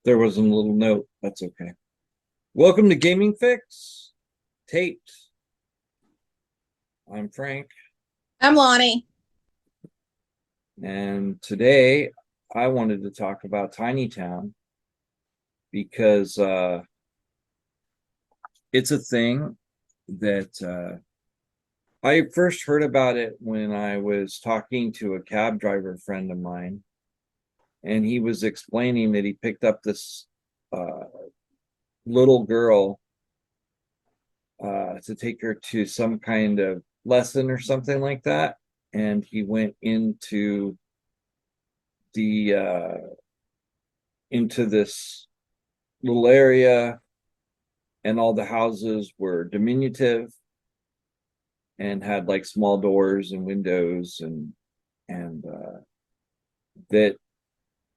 There was a little note. That's okay. Welcome to Gaming.fixx Taped. I'm Frank, I'm Lonnie. and today I wanted to talk about Tinytown because it's a thing that I first heard about it when I was talking to a cab driver friend of mine, and he was explaining that he picked up this uh, little girl to take her to some kind of lesson or something like that. And he went the into this little area, and all the houses were diminutive and had like small doors and windows, and that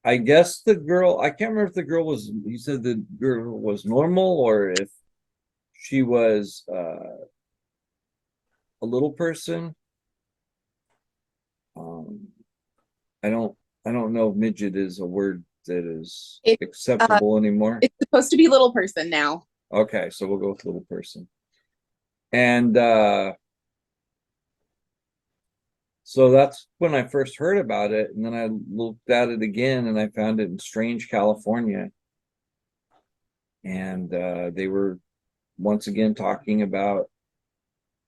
I guess the girl, I can't remember if the girl was, he said the girl was normal or if she was a little person. um I don't I don't know if midget is a word that is It uh acceptable anymore. it's supposed to be little person now. Okay, so we'll go with little person. And so that's when I first heard about it, and then I looked at it again and I found it in Strange, California. And they were once again talking about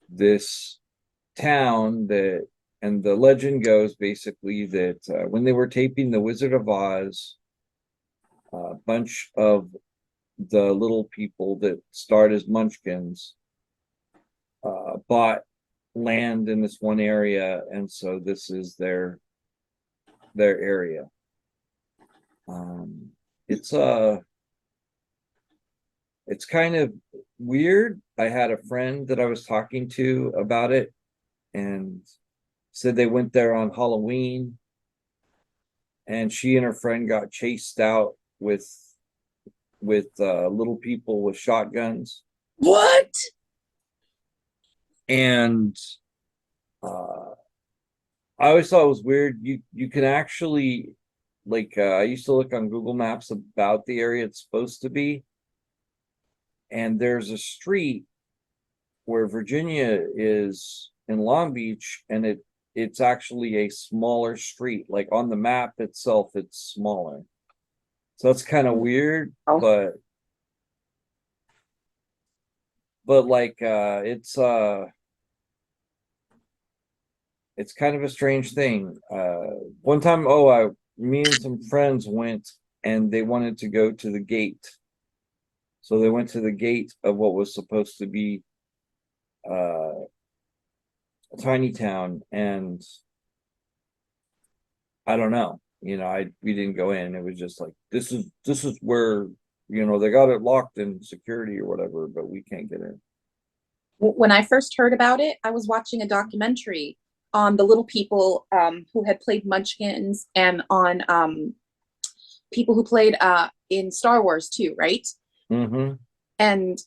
this town that, and the legend goes basically that when they were taping The Wizard of Oz, a bunch of the little people that starred as munchkins bought land in this one area, and so this is their area. um it's it's kind of weird. I had a friend that I was talking to about it, and said they went there on Halloween, and she and her friend got chased out with little people with shotguns. What? And uh I always thought it was weird. You can actually, like, I used to look on Google Maps about the area it's supposed to be, and there's a street where Virginia is in Long Beach, and it's actually a smaller street. Like on the map itself, it's smaller. So that's kind of weird, Oh, but like it's kind of a strange thing. One time, me and some friends went, and they wanted to go to the gate. So they went to the gate of what was supposed to be uh, a tiny town, and I don't know. We didn't go in. It was just like this is where they got it locked in security or whatever, but we can't get in. when I first heard about it, I was watching a documentary on the little people who had played Munchkins and on people who played in Star Wars too, right? Mm-hmm. And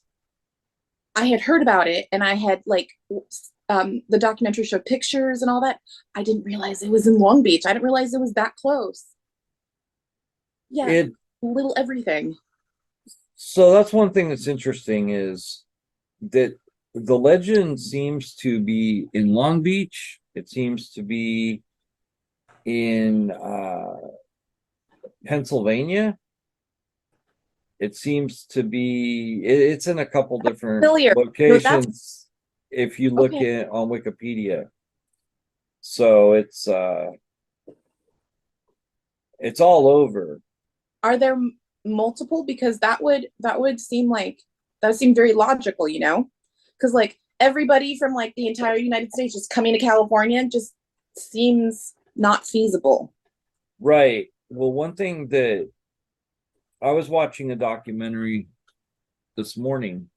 I had heard about it, and I had the documentary showed pictures and all that. I didn't realize it was in Long Beach. I didn't realize it was that close. Yeah, It little everything. So that's one thing that's interesting, is that the legend seems to be in Long Beach. It seems to be in Pennsylvania. It seems to be it's in a couple different Familiar. No, that's locations if you look okay. at on Wikipedia. So it's all over. Are there multiple? Because that would seem like that would seem very logical, you know? Because like everybody from like the entire United States just coming to California just seems not feasible. Right. Well, one thing that I was watching a documentary this morning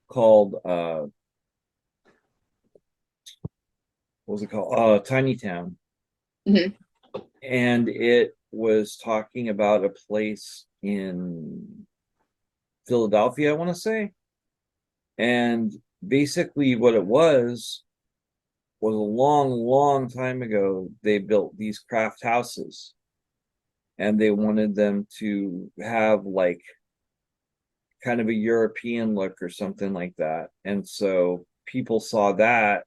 called what was it called? Tinytown. Mhm. And it was talking about a place in Philadelphia, I want to say. And basically what it was a long, long time ago, they built these craft houses. and they wanted them to have like kind of a European look or something like that. And so people saw that,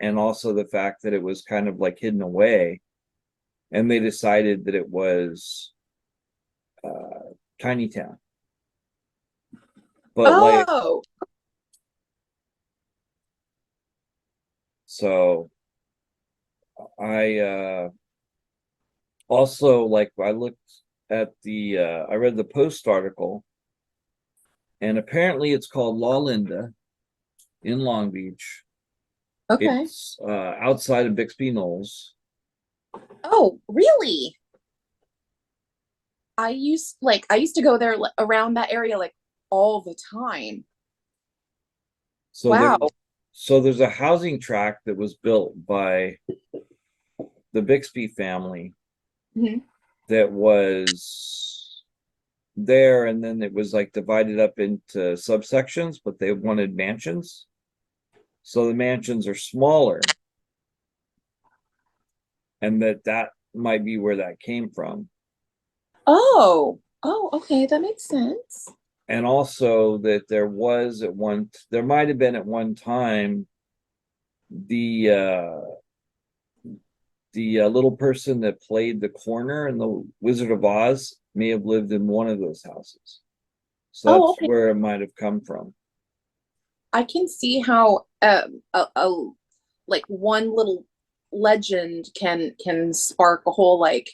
and also the fact that it was kind of like hidden away, and they decided that it was Tinytown. But like, Oh, so I also, like, I looked at the I read the Post article, and apparently it's called La Linda in Long Beach. okay. It's outside of Bixby Knolls. Oh, really? I used to go there around that area like all the time. So there, Wow. so there's a housing tract that was built by the Bixby family Mhm. that was there, and then it was like divided up into subsections, but they wanted mansions. So the mansions are smaller, and that might be where that came from. Oh, oh, okay, that makes sense. And also that there might have been at one time the little person that played the corner in the Wizard of Oz may have lived in one of those houses. So Oh, that's okay. where it might have come from. I can see how like one little legend can spark a whole like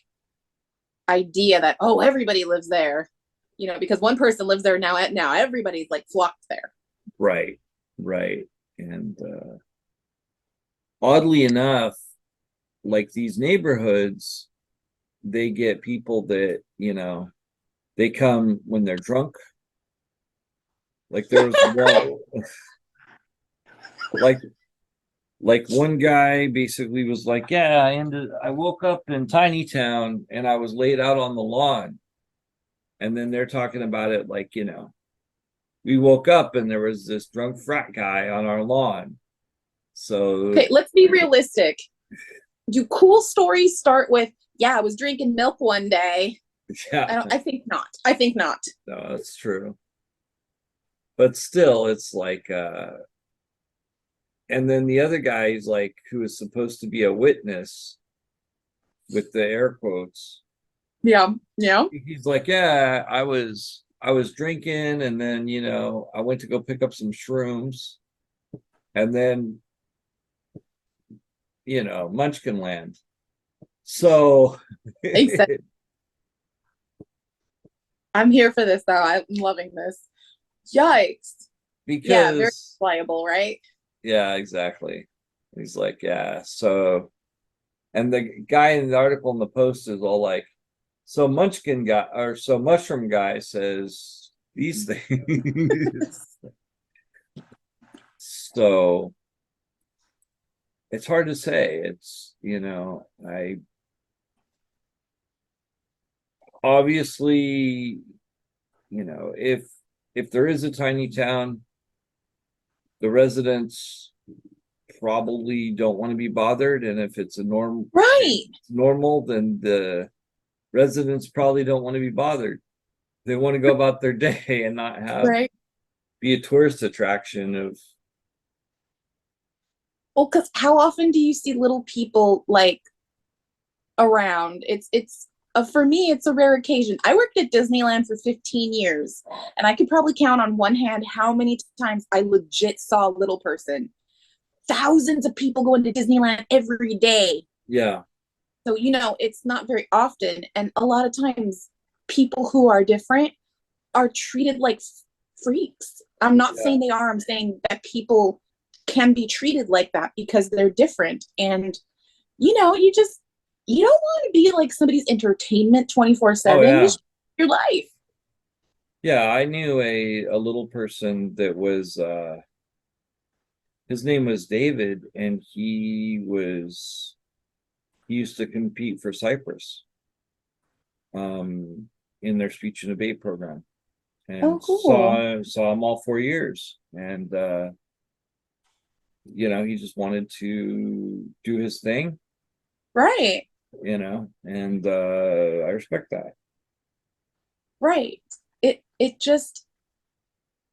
idea that oh everybody lives there, you know, because one person lives there now everybody's like flocked there. Right, right. And oddly enough, like these neighborhoods, they get people that, they come when they're drunk. Like there was one, like one guy basically was like, yeah, I woke up in Tinytown and I was laid out on the lawn. And then they're talking about it like, we woke up and there was this drunk frat guy on our lawn. So Okay, let's be realistic. Do cool stories start with yeah I was drinking milk one day? yeah, I think not. I think not. no, that's true. But still, it's like and then the other guy is like, who is supposed to be a witness with the air quotes. Yeah, yeah. He's like, yeah, I was drinking, and then I went to go pick up some shrooms, and then Munchkin Land. So Exactly. I'm here for this though. I'm loving this. Yikes. Yeah, very because reliable, right? yeah, exactly. He's like, yeah. So, and the guy in the article in the Post is all like, so Munchkin guy, or so Mushroom guy says these things. So it's hard to say. It's, I obviously, if there is a tiny town, the residents probably don't want to be bothered. And if it's Right. normal, then the residents probably don't want to be bothered. They want to go about their day and not Right. be a tourist attraction of. Well, because how often do you see little people like around? It's for me, it's a rare occasion. I worked at Disneyland for 15 years, and I could probably count on one hand how many times I legit saw a little person. Thousands of people going to Disneyland every day. Yeah, So, you know, it's not very often. And a lot of times, people who are different are treated like freaks. I'm not yeah. saying they are, I'm saying that people can be treated like that because they're different. And, you know, you don't want to be like somebody's entertainment Oh 24/7. You yeah. should your life. Yeah, I knew a little person that was his name was David, and he used to compete for Cyprus in their speech and debate program, Oh, and cool. saw him all 4 years. And he just wanted to do his thing. Right. and I respect that. Right. It just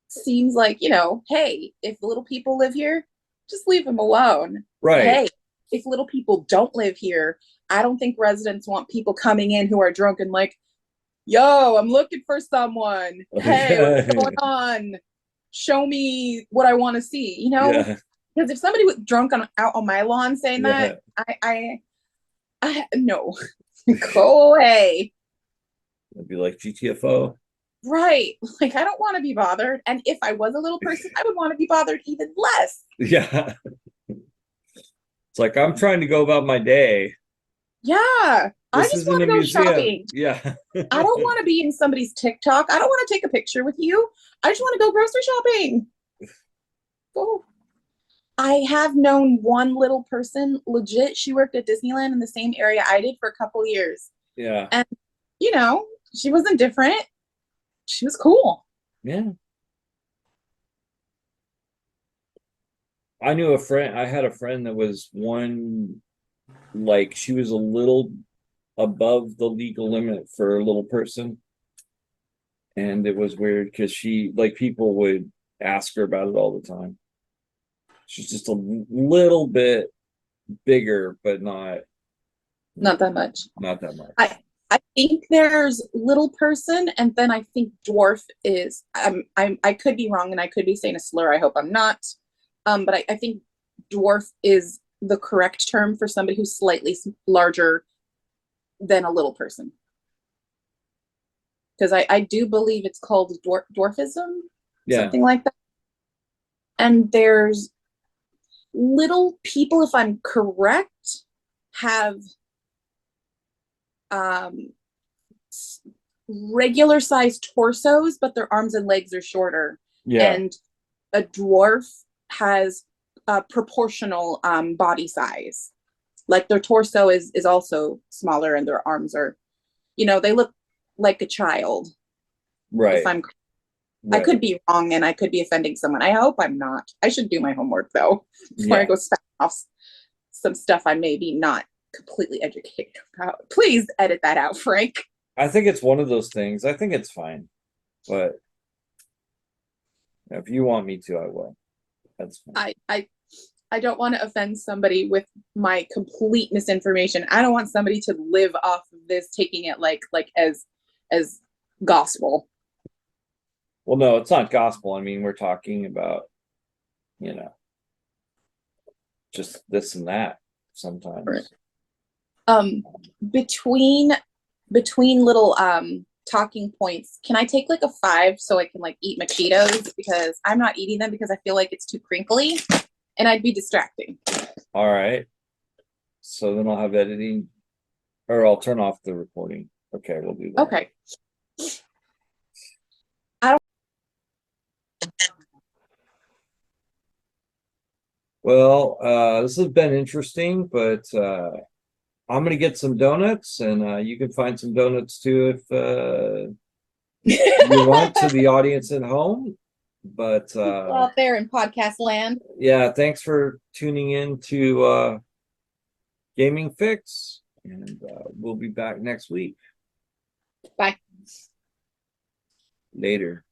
seems like, hey, if little people live here, just leave them alone. Right. Hey, if little people don't live here, I don't think residents want people coming in who are drunk and like, yo, I'm looking for someone. Hey, what's going on? Show me what I want to see, Yeah. Because if somebody was drunk out on my lawn saying that, Yeah. I no, go away. It'd be like GTFO. Right. Like, I don't want to be bothered. And if I was a little person, I would want to be bothered even less. Yeah. It's like I'm trying to go about my day. Yeah. I This just isn't want a to go museum. shopping. Yeah. I don't want to be in somebody's TikTok. I don't want to take a picture with you. I just want to go grocery shopping. Go. I have known one little person, legit. She worked at Disneyland in the same area I did for a couple years. Yeah. And, she wasn't different. She was cool. Yeah. I had a friend that was one, like she was a little above the legal limit for a little person. And it was weird because like people would ask her about it all the time. She's just a little bit bigger, but Not that much. not that much. I think there's little person, and then I think dwarf is. I could be wrong, and I could be saying a slur. I hope I'm not. But I think dwarf is the correct term for somebody who's slightly larger than a little person. Because I do believe it's called dwarfism, Yeah. something like that. And there's little people, if I'm correct, have um, regular sized torsos, but their arms and legs are shorter. Yeah. And a dwarf has a proportional body size. Like their torso is also smaller and their arms are, they look like a child. Right. If I'm, right. I could be wrong and I could be offending someone. I hope I'm not. I should do my homework though before I go spout off some stuff I may be not completely educated about. Please edit that out, Frank. I think it's one of those things. I think it's fine, but if you want me to, I will. That's fine. I don't want to offend somebody with my complete misinformation. I don't want somebody to live off of this, taking it like as gospel. Well, no, it's not gospel. I mean, we're talking about, just this and that sometimes. Right. Between little talking points, can I take like a 5 so I can like eat my Cheetos, because I'm not eating them because I feel like it's too crinkly and I'd be distracting. All right. So then I'll have editing, or I'll turn off the recording. Okay, we'll do that. Okay. Well, this has been interesting, but I'm gonna get some donuts, and you can find some donuts too if you want, to the audience at home. But out there in podcast land. Yeah, thanks for tuning in to Gaming.fixx, and we'll be back next week. Bye. Later.